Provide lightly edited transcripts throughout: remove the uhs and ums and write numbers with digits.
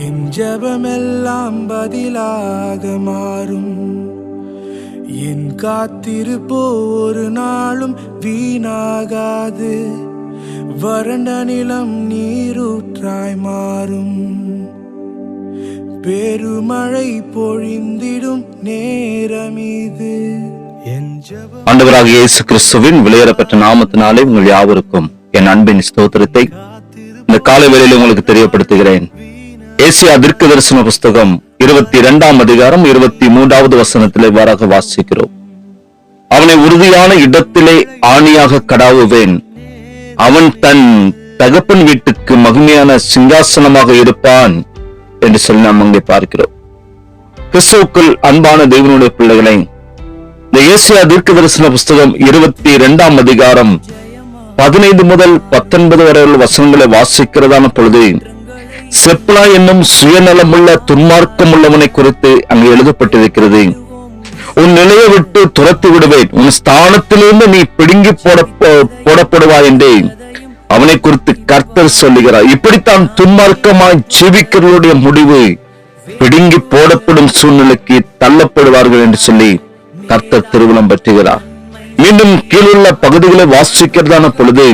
என் ஜெபமெல்லாம் பதிலாக மாறும். என் காத்திருப்போ ஒரு நாளும் வீணாகாது. வறண்ட நிலம் நீரூற்றாய் மாறும். பெருமழை பொழிந்திடும் நேரம் இது. ஆண்டவராகிய இயேசு கிறிஸ்துவின் விலையேறப்பட்ட நாமத்தினாலே உங்கள் யாவருக்கும் என் அன்பின் ஸ்தோத்திரத்தை இந்த காலை வேளையில் உங்களுக்கு தெரியப்படுத்துகிறேன். ஏசாயா தீர்க்கதரிசன புஸ்தகம் 22ஆம் அதிகாரம் 23வது வசனத்திலே இவ்வாறாக வாசிக்கிறோம். அவனை உறுதியான இடத்திலே ஆணியாக கடாவுவேன். அவன் தன் தகப்பன் வீட்டுக்கு மகிமையான சிங்காசனமாக இருப்பான் என்று சொல்லி நாம் அங்கே பார்க்கிறோம். கிறிஸ்துவுக்குள் அன்பான தேவனுடைய பிள்ளைகளை, இந்த ஏசாயா தீர்க்கதரிசன புஸ்தகம் 22ஆம் அதிகாரம் 15 முதல் 19 வரை உள்ள வசனங்களை வாசிக்கிறதான பொழுது செப்லா என்னும் சுயநலமுள்ள துன்மார்க்கம் உள்ளவனை குறித்து அங்கு எழுதப்பட்டிருக்கிறது. உன் நிலையை விட்டு துரத்தி விடுவேன், உன் ஸ்தானத்திலிருந்து நீ பிடுங்கி போடப்படுவாய் என்று அவனை குறித்து கர்த்தர் சொல்லுகிறார். இப்படித்தான் துன்மார்க்கமாய் ஜீவிக்கிறவருடைய முடிவு பிடுங்கி போடப்படும் சூழ்நிலைக்கு தள்ளப்படுவார்கள் என்று சொல்லி கர்த்தர் திருவுளம் பற்றுகிறார். மீண்டும் கீழுள்ள பகுதிகளை வாசிக்கிறதான பொழுது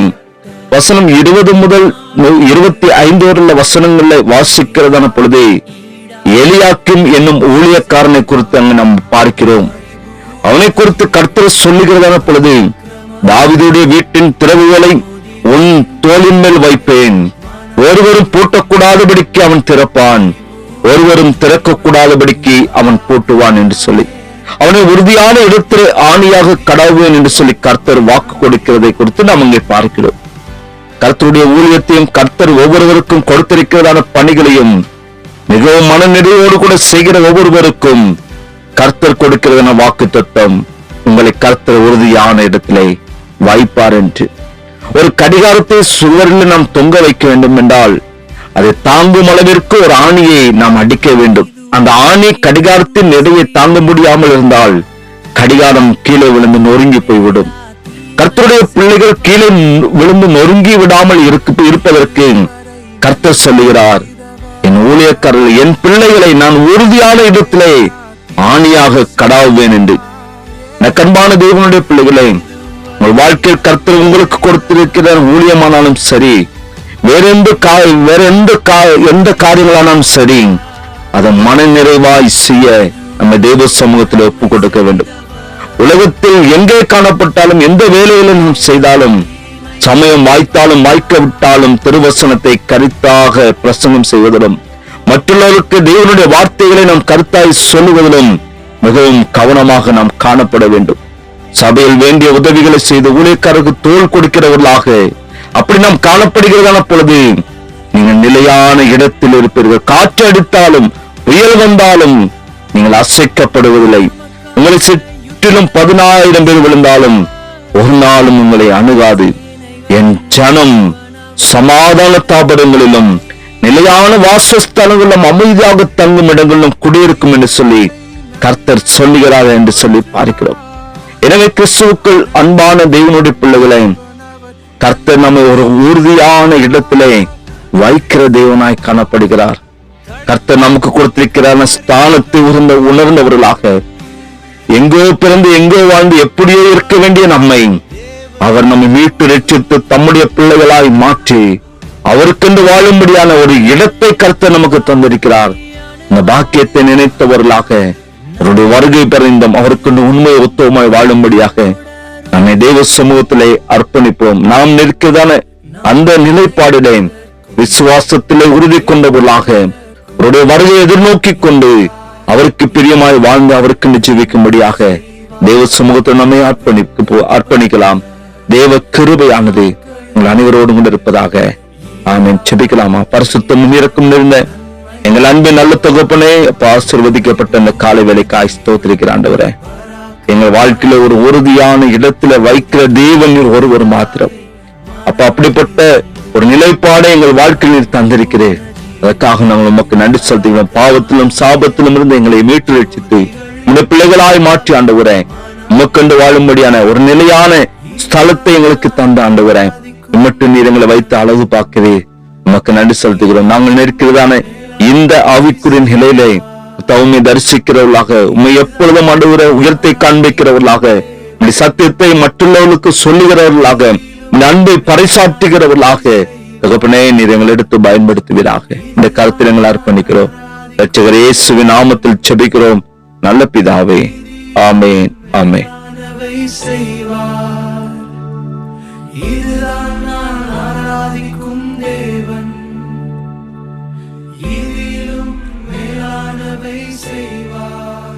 வசனம் 20 முதல் 25 வரை வசனங்களை வாசிக்கிறதான பொழுது எலியாக்கிம் என்னும் ஊழியக்காரனை குறித்து அங்கு நாம் பார்க்கிறோம். அவனை குறித்து கர்த்தர் சொல்லுகிறதான பொழுது, தாவீதுடைய வீட்டின் திறவுகளை உன் தோளின் மேல் வைப்பேன், ஒருவரும் பூட்டக்கூடாதபடிக்கு அவன் திறப்பான், ஒருவரும் திறக்கக்கூடாதபடிக்கு அவன் பூட்டுவான் என்று சொல்லி அவனை உறுதியான இடத்தில் ஆணியாக கடாவுவேன் என்று சொல்லி கர்த்தர் வாக்கு கொடுக்கிறதை குறித்து நாம் அங்கே பார்க்கிறோம். கர்த்தருடைய ஊழியத்தையும் கர்த்தர் ஒவ்வொருவருக்கும் கொடுத்திருக்கிறதான பணிகளையும் மிகவும் மனநிறைவோடு கூட செய்கிற ஒவ்வொருவருக்கும் கர்த்தர் கொடுக்கிறதான வாக்கு தத்துவம், உங்களை கர்த்தர் உறுதியான இடத்திலே வைப்பார் என்று. ஒரு கடிகாரத்தை சுவரில் நாம் தொங்க வைக்க வேண்டும் என்றால் அதை தாங்கும் அளவிற்கு ஒரு ஆணியை நாம் அடிக்க வேண்டும். அந்த ஆணி கடிகாரத்தின் எடையை தாங்க முடியாமல் இருந்தால் கடிகாரம் கீழே விழுந்து நொறுங்கி போய்விடும். கர்த்தருடைய பிள்ளைகள் கீழே விழுந்து நொறுங்கி விடாமல் இருப்பதற்கு கர்த்தர் சொல்லுகிறார், என் ஊழியக்காரர்கள் என் பிள்ளைகளை நான் உறுதியான இடத்திலே ஆணியாக கடாவுவேன் என்று. கண்பான தேவனுடைய பிள்ளைகளை, உங்கள் வாழ்க்கையில் கர்த்தர் உங்களுக்கு கொடுத்திருக்கிற ஊழியமானாலும் சரி, வேற எந்த காரியங்களானாலும் சரி, அதை மன நிறைவாய் செய்ய நம்ம தேவ சமூகத்தில் ஒப்பு கொடுக்க வேண்டும். உலகத்தில் எங்கே காணப்பட்டாலும் எந்த வேலையிலும் நாம் செய்தாலும், சமயம் வாய்த்தாலும் வாய்க்க விட்டாலும் திருவசனத்தை கருத்தாக பிரசங்கம் செய்வதிலும் மற்றவர்களுக்கு தேவனுடைய வார்த்தைகளை நாம் கருத்தாய் சொல்லுவதிலும் மிகவும் கவனமாக நாம் காணப்பட வேண்டும். சபையில் வேண்டிய உதவிகளை செய்து ஊழியக்காரருக்கு தோள் கொடுக்கிறவர்களாக அப்படி நாம் காணப்படுகிறதான பொழுது நீங்கள் நிலையான இடத்தில் இருப்பீர்கள். காற்று அடித்தாலும் புயல் வந்தாலும் நீங்கள் அசைக்கப்படுவதில்லை. உங்களை சுற்றிலும் 10,000 பேர் விழுந்தாலும் ஒரு நாளும் உங்களை அணுகாது. என் ஜனம் சமாதான தாபரங்களிலும் நிலையான வாசஸ்தலங்களிலும் அமைதியாக தங்கும் இடங்களிலும் குடியிருக்கும் என்று சொல்லி கர்த்தர் சொல்லுகிறார் என்று சொல்லி பார்க்கிறோம். எனவே கிறிஸ்துவுக்குள் அன்பான தேவனுடைய பிள்ளைகளை, கர்த்தர் நம்மை ஒரு உறுதியான இடத்திலே வைக்கிற தேவனாய் காணப்படுகிறார். கர்த்தர் நமக்கு கொடுத்திருக்கிற ஸ்தானத்தை உணர்ந்தவர்களாக, எங்கோ பிறந்து எங்கோ வாழ்ந்து எப்படியோ இருக்க வேண்டிய நம்மை அவர் நம்மை மீட்டு ரட்சித்து தம்முடைய பிள்ளைகளாய் மாற்றி அவருக்கென்று வாழும்படியான ஒரு இடத்தை கர்த்தர் நமக்கு தந்திருக்கிறார். இந்த பாக்கியத்தை நினைத்தவர்களாக அவருடைய வருகை பரிந்தும் அவருக்கென்று உண்மை உத்தவமாய் வாழும்படியாக நம்மை தேவ சமூகத்திலே அர்ப்பணிப்போம். நாம் நிற்கிறதான அந்த நிலைப்பாடிலே விசுவாசத்திலே உறுதி கொண்டவர்களாக அவருடைய வருகையை எதிர்நோக்கி கொண்டு அவருக்கு பிரியமாய் வாழ்ந்து அவருக்கு ஜீவிக்கும்படியாக தேவ சமூகத்தை நம்மை அர்ப்பணிக்கலாம். தேவ கிருபையானது உங்கள் அனைவரோடு கொண்டு இருப்பதாக. ஆமென். ஜெபிக்கலாமா? பரிசுத்தமும் இரக்கம் நிறைந்த எங்கள் அன்பின் நல்ல தகப்பனே, ஆசீர்வதிக்கப்பட்ட இந்த காலை வேளைக்காய் ஸ்தோத்திரிக்கிற ஆண்டவரே, எங்கள் வாழ்க்கையில ஒரு உறுதியான இடத்துல வைக்கிற தேவன் ஒருவர் மாத்திரம். அப்படிப்பட்ட ஒரு நிலைப்பாடை எங்கள் வாழ்க்கையில் தந்திருக்கிறேன். அதற்காக நாங்கள் உமக்கு நன்றி செலுத்துகிறோம். பாவத்திலும் சாபத்திலும் இருந்து எங்களை மீட்டு ரட்சித்து உங்களுடைய பிள்ளைகளாய் மாற்றி ஆண்டவரே, உமக்கண்டு வாழும்படியான ஒரு நிலையான ஸ்தலத்தை எங்களுக்கு தந்த ஆண்டவரே, உம்மட்டு நீர் எங்களை வைத்து அழகு பார்க்கவே உமக்கு நன்றி செலுத்துகிறோம். நாங்கள் நிற்கிறதான இந்த ஆவிக்குரிய நிலையிலே உம்மை தரிசிக்கிறவர்களாக, உம்மை எப்பொழுதும் ஆண்டவரே உயர்த்தை காண்பிக்கிறவர்களாக, உம்முடைய சத்தியத்தை மറ്റുள்ளவர்களுக்கு சொல்லுகிறவர்களாக, உம்முடைய அன்பை பறைசாற்றுகிறவர்களாக தகப்பனே நீர் எங்களை எடுத்து பயன்படுத்துவீராக. இந்த கருத்தில் எங்களை அர்ப்பணிக்கிறோம். இரட்சகர் இயேசுவின் நாமத்தில் ஜெபிக்கிறோம் நல்ல பிதாவே, ஆமென், ஆமென். இதுதான் நான் ஆராதிக்கும் தேவன், இதிலும் மேலானவை செய்வார்.